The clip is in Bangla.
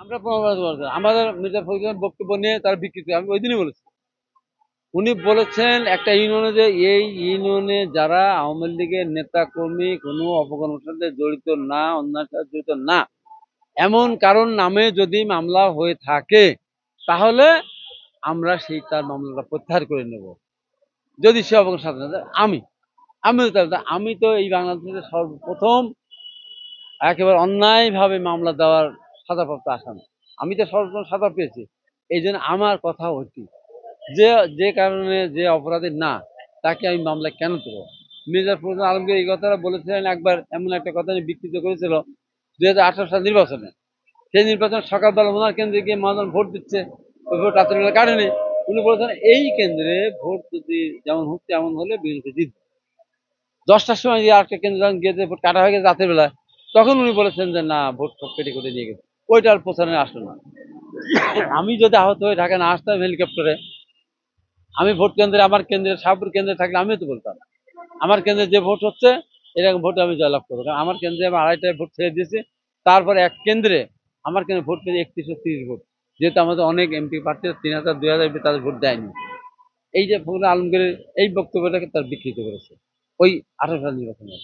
আমরা আমাদের মির্জা ফখরুলের বক্তব্য নিয়ে তার বিকৃতি আমি ওই দিনই বলেছি। উনি বলেছেন একটা ইউনিয়নে যে এই ইউনিয়নে যারা আওয়ামী লীগের নেতা কর্মী কোনো অপকর্মের সাথে জড়িত না, অন্যায়ের সাথে জড়িত না, এমন কারণ নামে যদি মামলা হয়ে থাকে তাহলে আমরা সেই তার মামলাটা প্রত্যাহার করে নেব, যদি সে অপকর্মের সাথে না যায়। আমি তো এই বাংলাদেশের সর্বপ্রথম একেবারে অন্যায়ভাবে মামলা দেওয়ার সাজাপ্রাপ্ত আসামি। আমি তো সর্বপ্রথম সাজা পেয়েছি। এই জন্য আমার কথা হচ্ছে যে যে কারণে যে অপরাধী না তাকে আমি মামলা কেন দেবো। মির্জা ফখরুল আলমগীর এই কথাটা বলেছিলেন একবার, এমন একটা কথা নিয়ে বিকৃত করেছিল 2018 সাল নির্বাচনে। সেই নির্বাচন সকালবেলা ওনার কেন্দ্রে গিয়ে মানুষ ভোট দিচ্ছে, ওই ভোট রাত্রিবেলা কাটেনি। উনি বলেছেন এই কেন্দ্রে ভোট যদি যেমন হচ্ছে এমন হলে বিএনপি জিতবে। 10টার সময় গিয়ে আরেকটা কেন্দ্রে যখন গিয়ে ভোট কাটা হয়ে গেছে রাতের বেলায়, তখন উনি বলেছেন যে না, ভোট সব কেটে করে নিয়ে গেছে। ওইটা আর প্রচারণে আসলো না। আমি যদি আহত হয়ে ঢাকা না আসতাম হেলিকপ্টারে, আমি ভোট কেন্দ্রে, আমার কেন্দ্রে শাহপুর কেন্দ্রে থাকলে আমিও তো বলতাম আমার কেন্দ্রে যে ভোট হচ্ছে এরকম ভোটে আমি জয়লাভ করবো। কারণ আমার কেন্দ্রে আমি 2.5টায় ভোট ছেড়ে দিয়েছি। তারপরে এক কেন্দ্রে আমার কেন্দ্রে ভোট পেয়েছে 3130 ভোট। যেহেতু আমাদের অনেক এমপি প্রার্থী 3000 2000 এমপি তাদের ভোট দেয়নি। এই যে ফখরুল আলমগীরের এই বক্তব্যটাকে তার বিকৃত করেছে ওই 18 সাল নির্বাচনের।